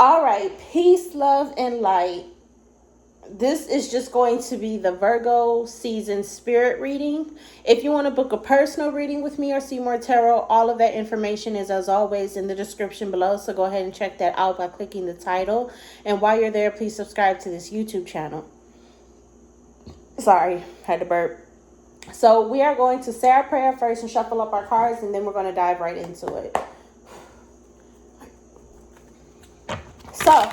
All right, peace, love, and light. This is just going to be the Virgo season spirit reading. If you want to book a personal reading with me or see more tarot, all of that information is, as always, in the description below. So go ahead and check that out by clicking the title. And while you're there, please subscribe to this YouTube channel. Sorry, had to burp. So we are going to say our prayer first and shuffle up our cards, and then we're going to dive right into it. So,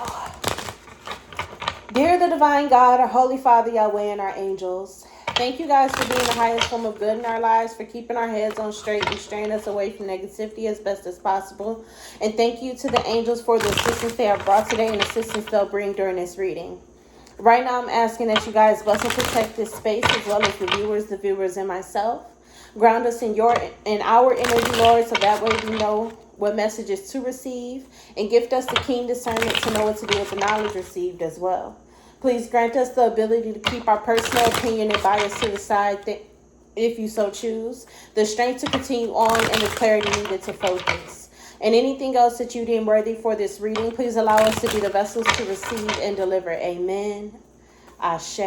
dear the divine God, our Holy Father, Yahweh, and our angels, thank you guys for being the highest form of good in our lives, for keeping our heads on straight and straying us away from negativity as best as possible. And thank you to the angels for the assistance they have brought today and assistance they'll bring during this reading. Right now, I'm asking that you guys bless and protect this space as well as the viewers, and myself. Ground us in our energy, Lord, so that way we know what messages to receive, and gift us the keen discernment to know what to do with the knowledge received as well. Please grant us the ability to keep our personal opinion and bias to the side, if you so choose, the strength to continue on, and the clarity needed to focus. And anything else that you deem worthy for this reading, please allow us to be the vessels to receive and deliver. Amen. Ashe.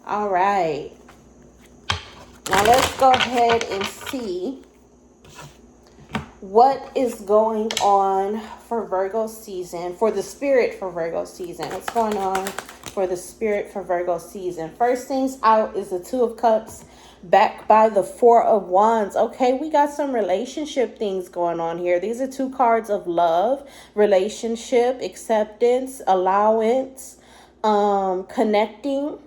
All right. Now let's go ahead and see what is going on for Virgo season, for the spirit for Virgo season. What's going on for the spirit for Virgo season? First things out is the Two of Cups, backed by the Four of Wands. Okay, we got some relationship things going on here. These are two cards of love, relationship, acceptance, allowance, connecting.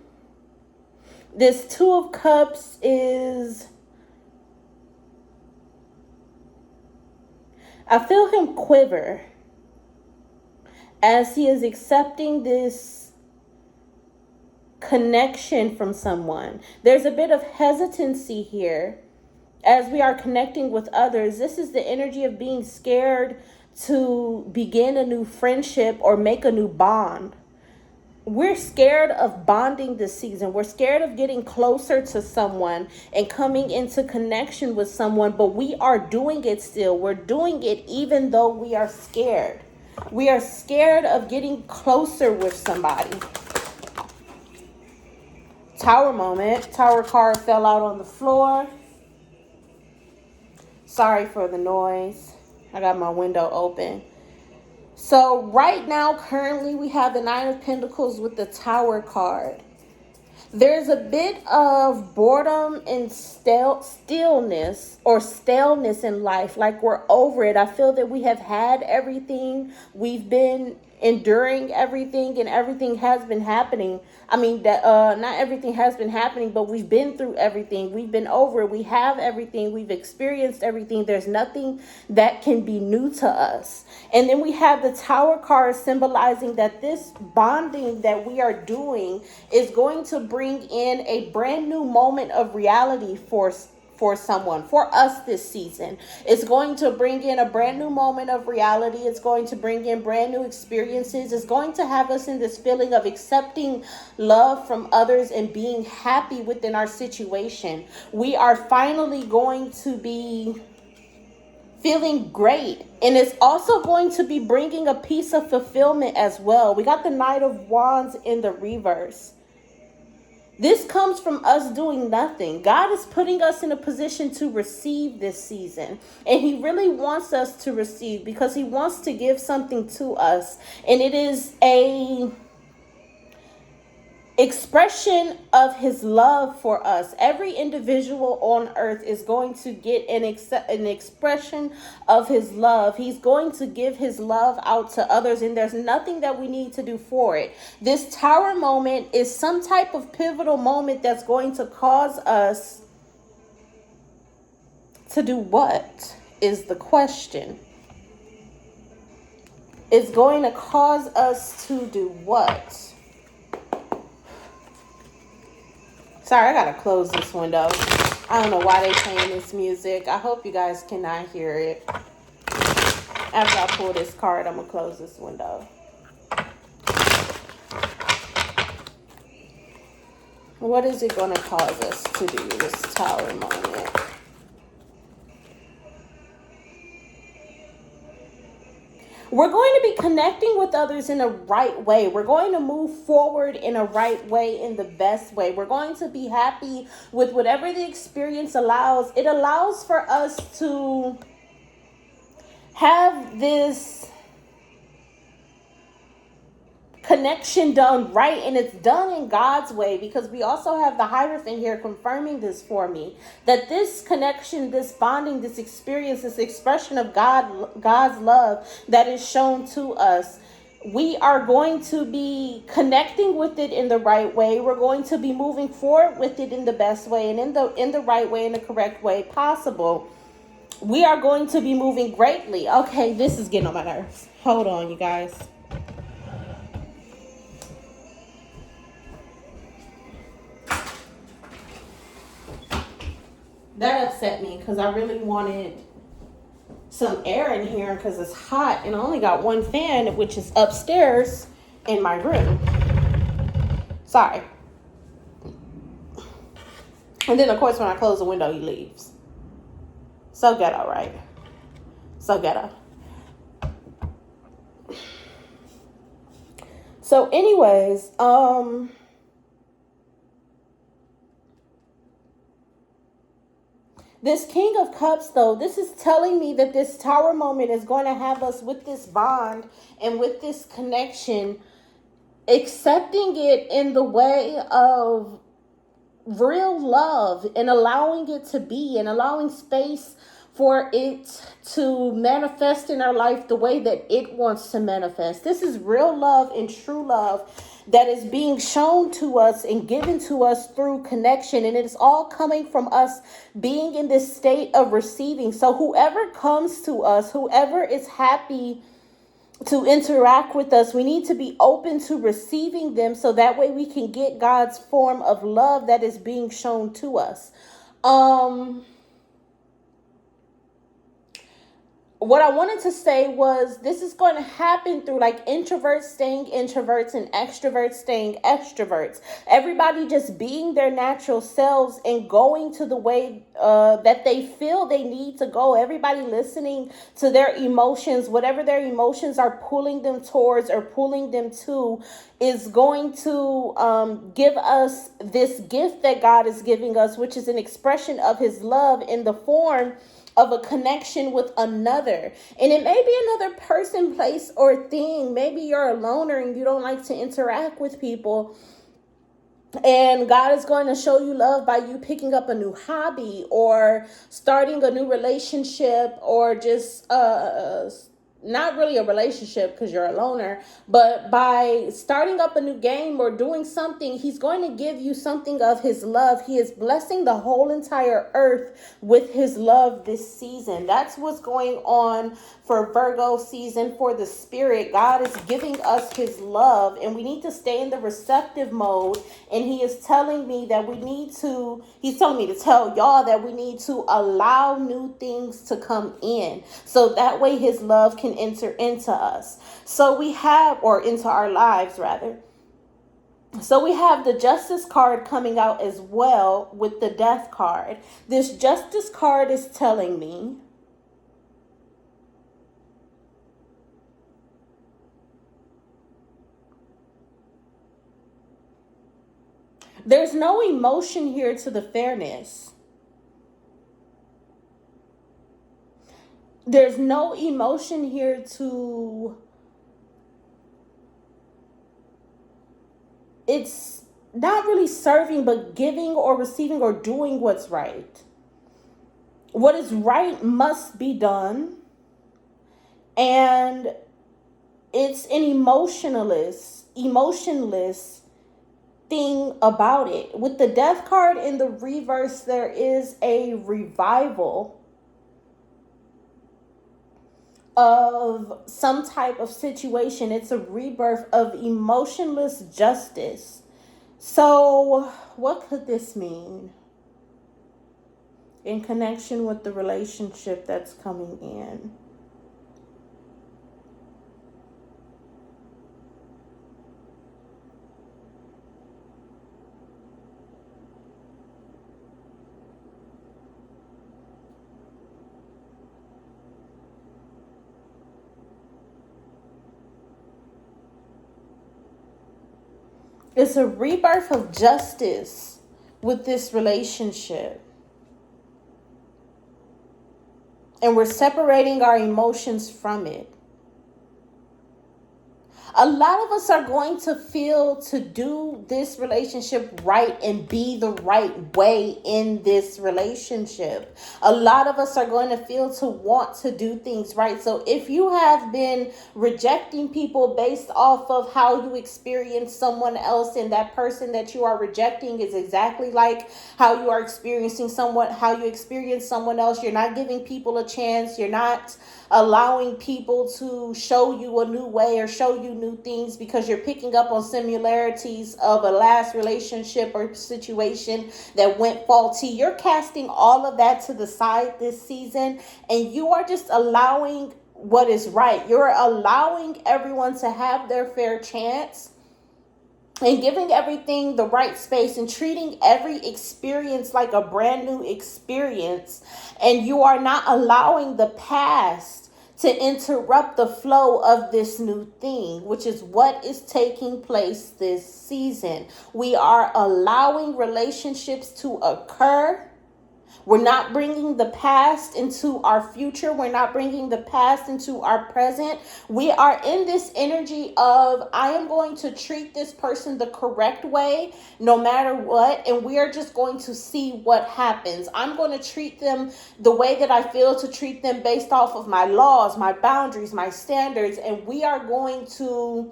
This Two of Cups is, I feel him quiver as he is accepting this connection from someone. There's a bit of hesitancy here as we are connecting with others. This is the energy of being scared to begin a new friendship or make a new bond. We're scared of bonding this season. We're scared of getting closer to someone and coming into connection with someone, but we are doing it still. We're doing it even though we are scared. We are scared of getting closer with somebody. Tower moment. Tower card fell out on the floor. Sorry for the noise. I got my window open. So right now, currently, we have the Nine of Pentacles with the Tower card. There's a bit of boredom and staleness in life, like we're over it. I feel that we have had everything. We've been enduring everything, and everything has been happening. I mean, not everything has been happening, but we've been through everything. We've been over it. We have everything. We've experienced everything. There's nothing that can be new to us. And then we have the Tower card symbolizing that this bonding that we are doing is going to bring in a brand new moment of reality for someone, for us this season. It's going to bring in a brand new moment of reality. It's going to bring in brand new experiences. It's going to have us in this feeling of accepting love from others and being happy within our situation. We are finally going to be feeling great. And it's also going to be bringing a piece of fulfillment as well. We got the Knight of Wands in the reverse. This comes from us doing nothing. God is putting us in a position to receive this season. And he really wants us to receive because he wants to give something to us. And it is a expression of his love for us. Every individual on earth is going to get an expression of his love. He's going to give his love out to others, and there's nothing that we need to do for it. This Tower moment is some type of pivotal moment that's going to cause us to do what is the question. It's going to cause us to do what? Sorry, I gotta close this window. I don't know why they playing this music. I hope you guys cannot hear it. After I pull this card, I'm gonna close this window. What is it gonna cause us to do, this Tower moment? We're going to be connecting with others in a right way. We're going to move forward in a right way, in the best way. We're going to be happy with whatever the experience allows. It allows for us to have this connection done right, and it's done in God's way, because we also have the Hierophant here confirming this for me, that this connection, this bonding, this experience, this expression of God's love that is shown to us, we are going to be connecting with it in the right way. We're going to be moving forward with it in the best way, and in the right way, in the correct way possible. We are going to be moving greatly. Okay, this is getting on my nerves. Hold on, you guys. That upset me because I really wanted some air in here because it's hot, and I only got one fan, which is upstairs in my room. Sorry. And then, of course, when I close the window, he leaves. So ghetto, right? So ghetto. So anyways, this King of Cups, though, this is telling me that this Tower moment is going to have us with this bond and with this connection, accepting it in the way of real love and allowing it to be, and allowing space for it to manifest in our life the way that it wants to manifest. This is real love and true love that is being shown to us and given to us through connection. And it is all coming from us being in this state of receiving. So whoever comes to us, whoever is happy to interact with us, we need to be open to receiving them, so that way we can get God's form of love that is being shown to us. What I wanted to say was, this is going to happen through like introverts staying introverts and extroverts staying extroverts. Everybody just being their natural selves and going to the way that they feel they need to go. Everybody listening to their emotions, whatever their emotions are pulling them towards or pulling them to, is going to give us this gift that God is giving us, which is an expression of his love in the form of a connection with another. And it may be another person, place, or thing. Maybe you're a loner and you don't like to interact with people, and God is going to show you love by you picking up a new hobby or starting a new relationship, or just not really a relationship because you're a loner, but by starting up a new game or doing something, he's going to give you something of his love. He is blessing the whole entire earth with his love this season. That's what's going on for Virgo season, for the spirit. God is giving us his love, and we need to stay in the receptive mode. And he is telling me that he's telling me to tell y'all that we need to allow new things to come in, so that way his love can enter into us. So we have, or into our lives rather. So we have the Justice card coming out as well with the Death card. This Justice card is telling me there's no emotion here to the fairness. There's no emotion here to, it's not really serving, but giving or receiving or doing what's right. What is right must be done. And it's an emotionless thing about it. With the Death card in the reverse, there is a revival of some type of situation. It's a rebirth of emotionless justice. So what could this mean in connection with the relationship that's coming in? It's a rebirth of justice with this relationship. And we're separating our emotions from it. A lot of us are going to feel to do this relationship right and be the right way in this relationship. A lot of us are going to feel to want to do things right. So if you have been rejecting people based off of how you experience someone else, and that person that you are rejecting is exactly like how you are experiencing how you experience someone else, you're not giving people a chance, you're not allowing people to show you a new way or show you new things because you're picking up on similarities of a last relationship or situation that went faulty. You're casting all of that to the side this season, and you are just allowing what is right. You're allowing everyone to have their fair chance and giving everything the right space and treating every experience like a brand new experience. And you are not allowing the past to interrupt the flow of this new thing, which is what is taking place this season. We are allowing relationships to occur. We're not bringing the past into our future. We're not bringing the past into our present. We are in this energy of, I am going to treat this person the correct way no matter what. And we are just going to see what happens. I'm going to treat them the way that I feel to treat them based off of my laws, my boundaries, my standards. And we are going to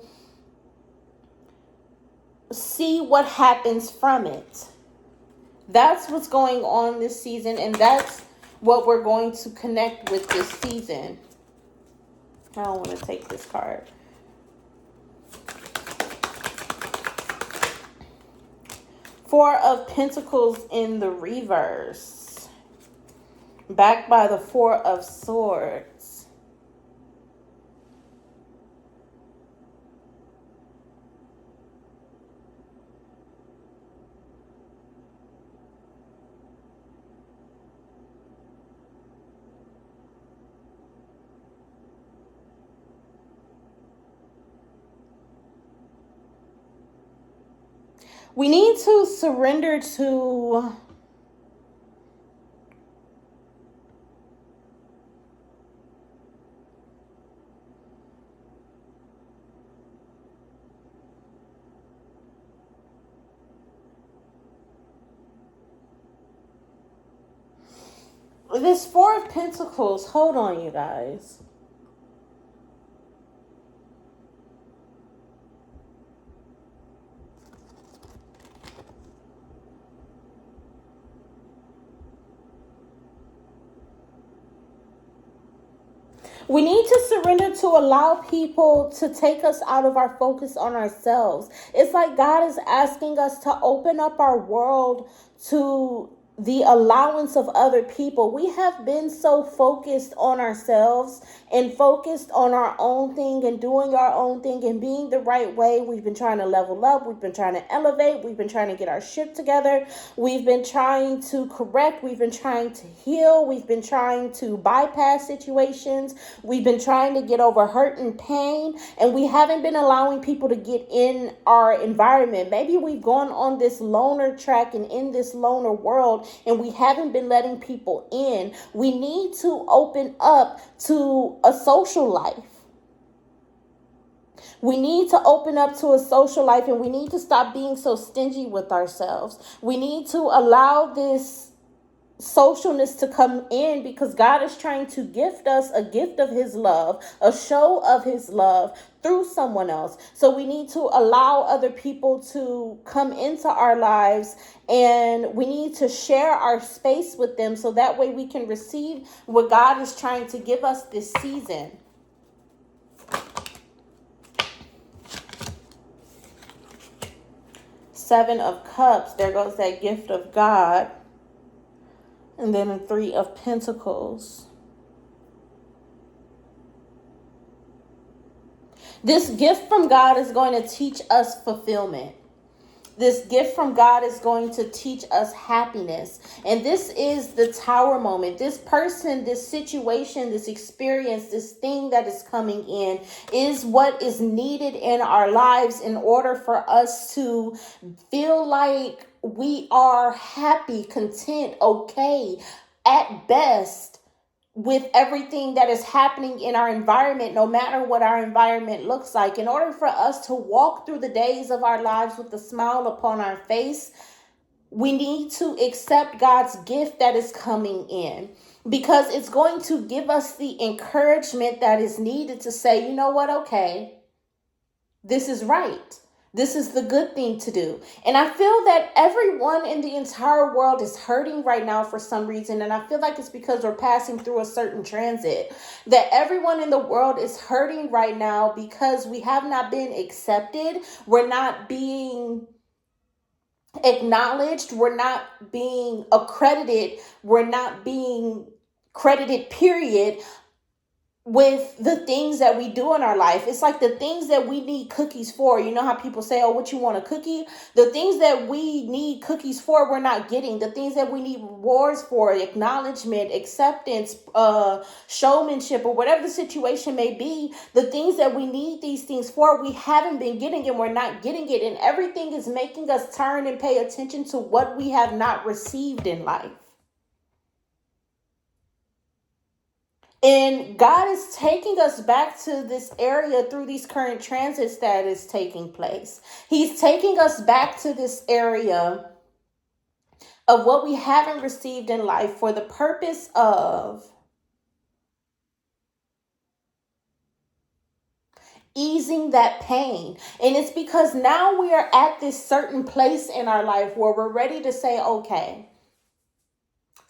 see what happens from it. That's what's going on this season, and that's what we're going to connect with this season. I don't want to take this card. Four of Pentacles in the reverse, backed by the Four of Swords. We need to surrender to this Four of Pentacles. Hold on, you guys. We need to surrender to allow people to take us out of our focus on ourselves. It's like God is asking us to open up our world to the allowance of other people. We have been so focused on ourselves and focused on our own thing and doing our own thing and being the right way. We've been trying to level up. We've been trying to elevate. We've been trying to get our shit together. We've been trying to correct. We've been trying to heal. We've been trying to bypass situations. We've been trying to get over hurt and pain, and we haven't been allowing people to get in our environment. Maybe we've gone on this loner track and in this loner world, and we haven't been letting people in. We need to open up to a social life. We need to open up to a social life, and we need to stop being so stingy with ourselves. We need to allow this socialness to come in, because God is trying to gift us a gift of his love, a show of his love through someone else. So we need to allow other people to come into our lives, and we need to share our space with them so that way we can receive what God is trying to give us this season. Seven of Cups, there goes that gift of God. And then a Three of Pentacles. This gift from God is going to teach us fulfillment. This gift from God is going to teach us happiness. And this is the tower moment. This person, this situation, this experience, this thing that is coming in is what is needed in our lives in order for us to feel like we are happy, content, okay, at best, with everything that is happening in our environment, no matter what our environment looks like. In order for us to walk through the days of our lives with a smile upon our face, we need to accept God's gift that is coming in, because it's going to give us the encouragement that is needed to say, you know what, okay, this is right. This is the good thing to do. And I feel that everyone in the entire world is hurting right now for some reason. And I feel like it's because we're passing through a certain transit. That everyone in the world is hurting right now because we have not been accepted. We're not being acknowledged. We're not being accredited. We're not being credited, period, with the things that we do in our life. It's like the things that we need cookies for. You know how people say, oh, what you want, a cookie? The things that we need cookies for, we're not getting. The things that we need rewards for, acknowledgement, acceptance, showmanship, or whatever the situation may be, the things that we need these things for, we haven't been getting, and we're not getting it. And everything is making us turn and pay attention to what we have not received in life. And God is taking us back to this area through these current transits that is taking place. He's taking us back to this area of what we haven't received in life for the purpose of easing that pain. And it's because now we are at this certain place in our life where we're ready to say, okay,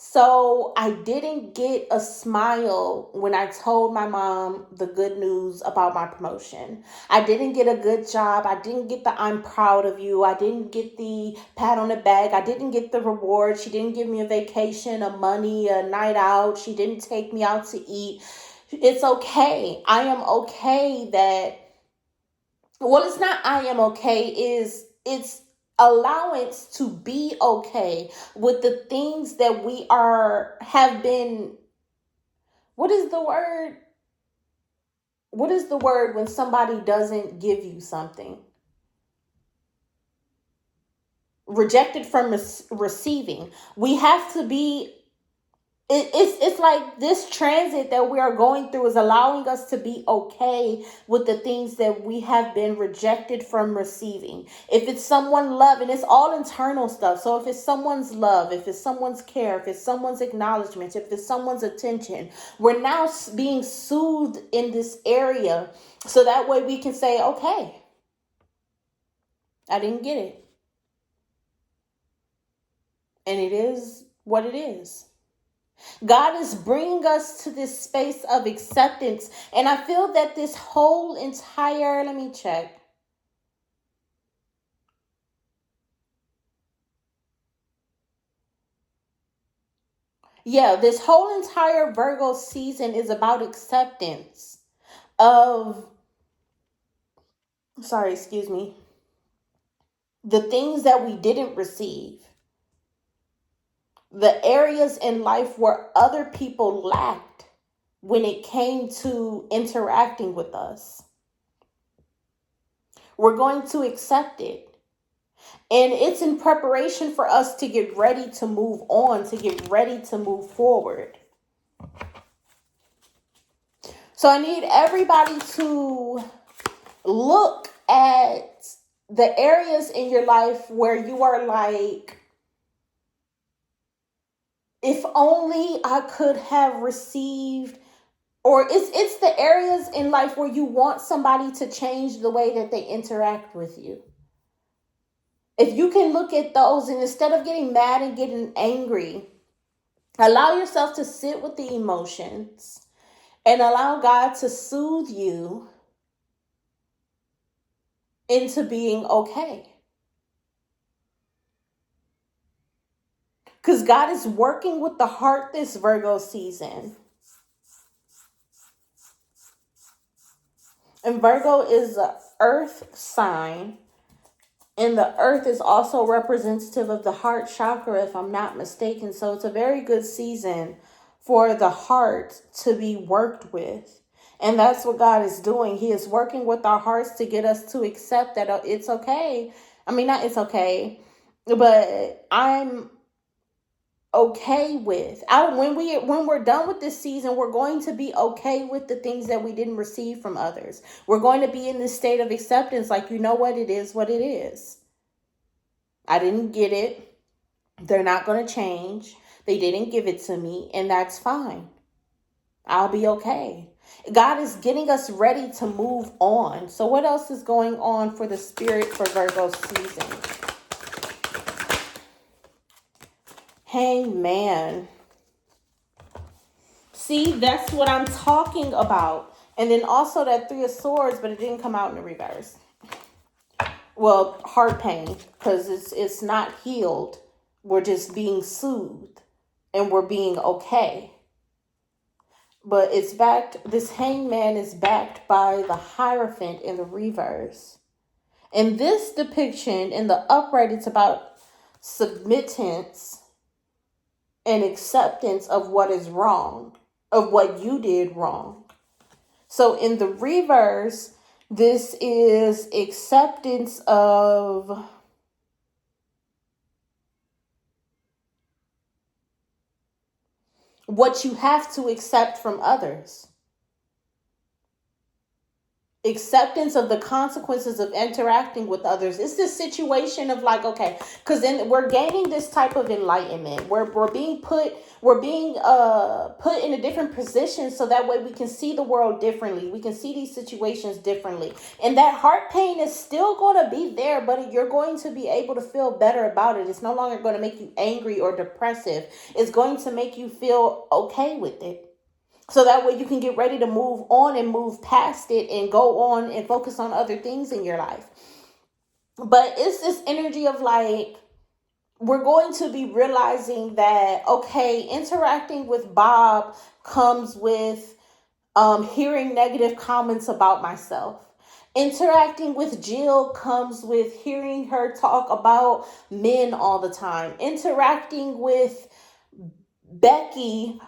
so I didn't get a smile when I told my mom the good news about my promotion. I didn't get a good job. I didn't get the I'm proud of you. I didn't get the pat on the back. I didn't get the reward. She didn't give me a vacation, a money, a night out. She didn't take me out to eat. It's okay. I am okay that, well, it's not I am okay, it's allowance to be okay with the things that we have been, what is the word? What is the word when somebody doesn't give you something? Rejected from receiving. We have to be, it's like this transit that we are going through is allowing us to be okay with the things that we have been rejected from receiving. If it's someone love, and it's all internal stuff. So if it's someone's love, if it's someone's care, if it's someone's acknowledgement, if it's someone's attention, we're now being soothed in this area. So that way we can say, okay, I didn't get it. And it is what it is. God is bringing us to this space of acceptance. And I feel that this whole entire, let me check. Yeah, this whole entire Virgo season is about acceptance of, sorry, excuse me, the things that we didn't receive, the areas in life where other people lacked when it came to interacting with us. We're going to accept it. And it's in preparation for us to get ready to move on, to get ready to move forward. So I need everybody to look at the areas in your life where you are like, if only I could have received, or it's the areas in life where you want somebody to change the way that they interact with you. If you can look at those, and instead of getting mad and getting angry, allow yourself to sit with the emotions and allow God to soothe you into being okay. Because God is working with the heart this Virgo season. And Virgo is an earth sign. And the earth is also representative of the heart chakra, if I'm not mistaken. So it's a very good season for the heart to be worked with. And that's what God is doing. He is working with our hearts to get us to accept that it's okay. I mean, not it's okay, but I'm okay with. When we're done with this season, we're going to be okay with the things that we didn't receive from others. We're going to be in this state of acceptance, like, you know what, it is what it is. I didn't get it. They're not going to change. They didn't give it to me, and that's fine. I'll be okay. God is getting us ready to move on. So what else is going on for the spirit for Virgo season? Hangman. See, that's what I'm talking about. And then also that Three of Swords, but it didn't come out in the reverse. Well, heart pain, because it's not healed. We're just being soothed and we're being okay. But it's backed, this Hangman is backed by the Hierophant in the reverse. In this depiction, in the upright, it's about submittance and acceptance of what is wrong, of what you did wrong. So in the reverse, this is acceptance of what you have to accept from others. Acceptance of the consequences of interacting with others. It's this situation of like, okay, because then we're gaining this type of enlightenment. We're being put in a different position, so that way we can see the world differently. We can see these situations differently. And that heart pain is still going to be there, but you're going to be able to feel better about it. It's no longer going to make you angry or depressive. It's going to make you feel okay with it. So that way you can get ready to move on and move past it and go on and focus on other things in your life. But it's this energy of like, we're going to be realizing that, okay, interacting with Bob comes with hearing negative comments about myself. Interacting with Jill comes with hearing her talk about men all the time. Interacting with Becky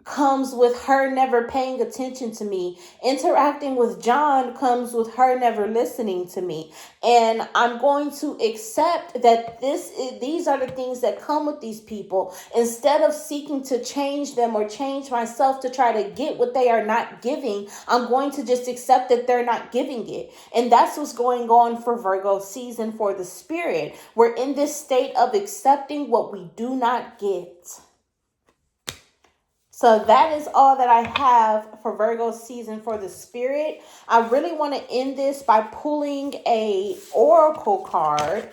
comes with her never paying attention to me. Interacting with John comes with her never listening to me. And I'm going to accept that these are the things that come with these people, instead of seeking to change them or change myself to try to get what they are not giving. I'm going to just accept that they're not giving it. And that's what's going on for Virgo season for the spirit. We're in this state of accepting what we do not get. So that is all that I have for Virgo season for the spirit. I really want to end this by pulling a oracle card.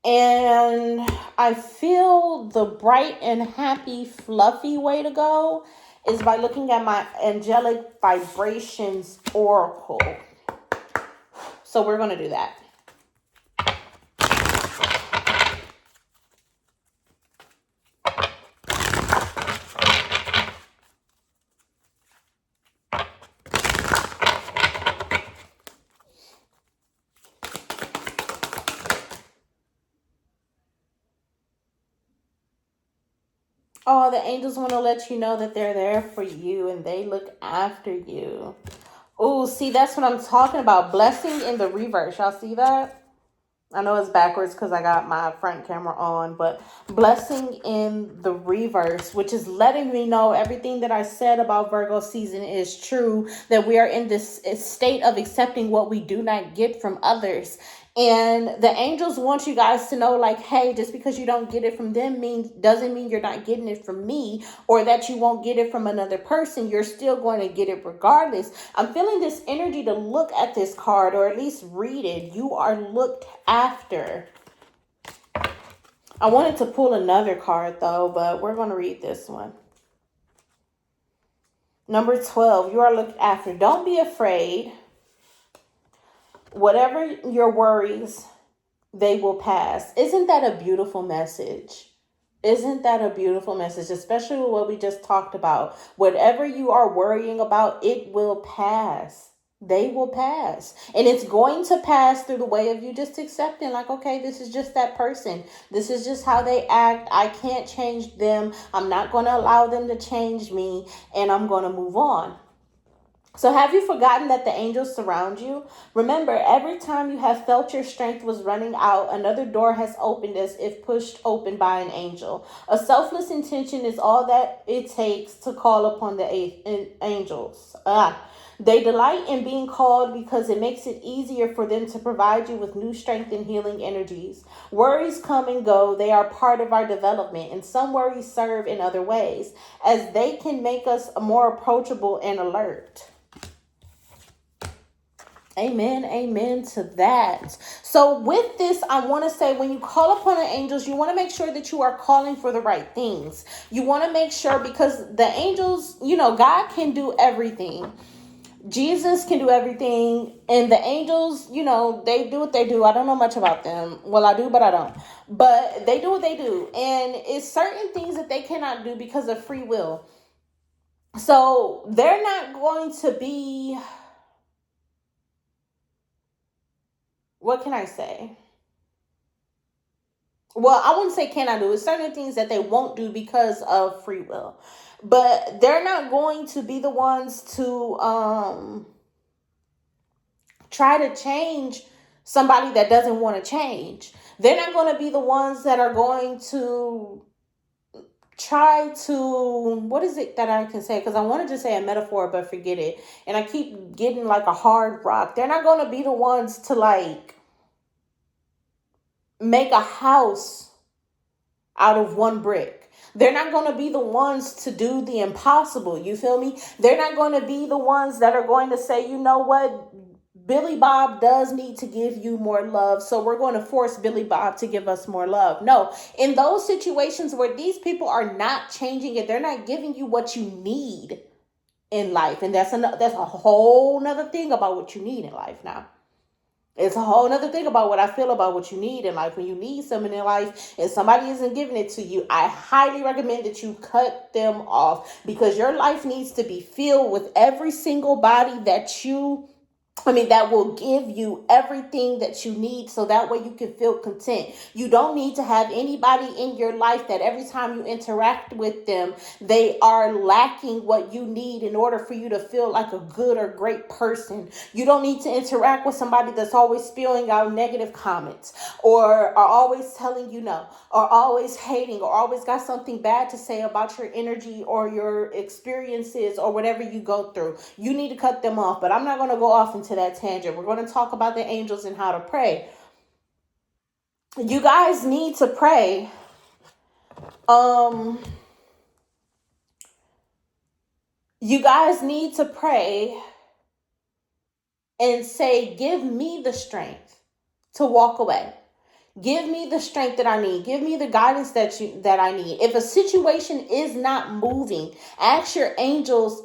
And I feel the bright and happy, fluffy way to go is by looking at my angelic vibrations oracle. So we're going to do that. Oh, the angels want to let you know that they're there for you and they look after you. Oh, see, that's what I'm talking about. Blessing in the reverse. Y'all see that? I know it's backwards because I got my front camera on, but blessing in the reverse, which is letting me know everything that I said about Virgo season is true, that we are in this state of accepting what we do not get from others. And the angels want you guys to know, like, hey, just because you don't get it from them doesn't mean you're not getting it from me, or that you won't get it from another person. You're still going to get it regardless. I'm feeling this energy to look at this card, or at least read it. You are looked after. I wanted to pull another card though, but we're going to read this one. Number 12, you are looked after. Don't be afraid. Whatever your worries, they will pass. Isn't that a beautiful message? Isn't that a beautiful message? Especially with what we just talked about. Whatever you are worrying about, it will pass. They will pass. And it's going to pass through the way of you just accepting, like, okay, this is just that person. This is just how they act. I can't change them. I'm not going to allow them to change me. And I'm going to move on. So have you forgotten that the angels surround you? Remember, every time you have felt your strength was running out, another door has opened as if pushed open by an angel. A selfless intention is all that it takes to call upon the angels. They delight in being called because it makes it easier for them to provide you with new strength and healing energies. Worries come and go. They are part of our development, and some worries serve in other ways, as they can make us more approachable and alert. Amen. Amen to that. So with this, I want to say when you call upon the angels, you want to make sure that you are calling for the right things. You want to make sure, because the angels, God can do everything. Jesus can do everything. And the angels, they do what they do. I don't know much about them. Well, I do, but I don't. But they do what they do. And it's certain things that they cannot do because of free will. So they're not going to be... What can I say? Well, I wouldn't say cannot do. It's certain things that they won't do because of free will. But they're not going to be the ones to try to change somebody that doesn't want to change. They're not going to be the ones that are going to try to, what is it that I can say? Because I wanted to say a metaphor, but forget it. And I keep getting like a hard rock. They're not going to be the ones to make a house out of one brick. They're not going to be the ones to do the impossible. You feel me? They're not going to be the ones that are going to say, you know what? Billy Bob does need to give you more love, so we're going to force Billy Bob to give us more love. No, in those situations where these people are not changing it, they're not giving you what you need in life. And that's a whole nother thing about what you need in life now. It's a whole nother thing about what I feel about what you need in life. When you need something in life and somebody isn't giving it to you, I highly recommend that you cut them off, because your life needs to be filled with every single body that will give you everything that you need, so that way you can feel content. You don't need to have anybody in your life that every time you interact with them, they are lacking what you need in order for you to feel like a good or great person. You don't need to interact with somebody that's always spewing out negative comments, or are always telling you no, or always hating, or always got something bad to say about your energy or your experiences or whatever you go through. You need to cut them off. But I'm not going to go off into that tangent. We're going to talk about the angels and how to pray. You guys need to pray. You guys need to pray and say, give me the strength to walk away. Give me the strength that I need. Give me the guidance that I need. If a situation is not moving, ask your angels,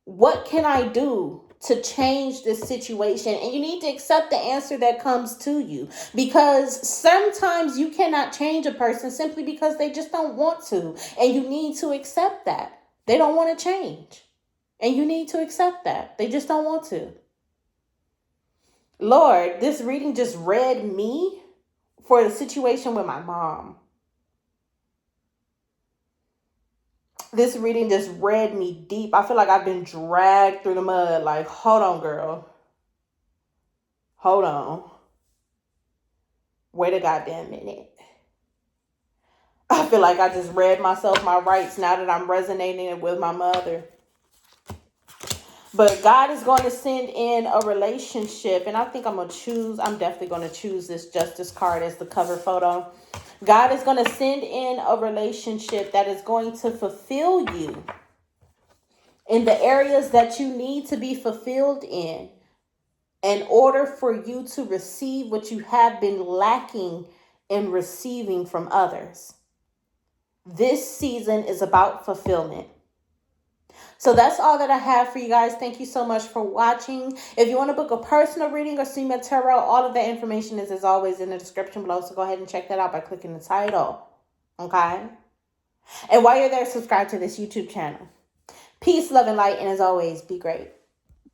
what can I do to change this situation? And you need to accept the answer that comes to you, because sometimes you cannot change a person simply because they just don't want to. And you need to accept that. They don't want to change. And you need to accept that. They just don't want to. Lord, this reading just read me for the situation with my mom. This reading just read me deep. I feel like I've been dragged through the mud. Like, hold on, girl. Hold on. Wait a goddamn minute. I feel like I just read myself my rights now that I'm resonating with my mother. But God is going to send in a relationship. And I think I'm definitely going to choose this Justice card as the cover photo. God is going to send in a relationship that is going to fulfill you in the areas that you need to be fulfilled in order for you to receive what you have been lacking in receiving from others. This season is about fulfillment. So that's all that I have for you guys. Thank you so much for watching. If you want to book a personal reading or see my tarot, all of that information is as always in the description below. So go ahead and check that out by clicking the title. Okay? And while you're there, subscribe to this YouTube channel. Peace, love, and light. And as always, be great.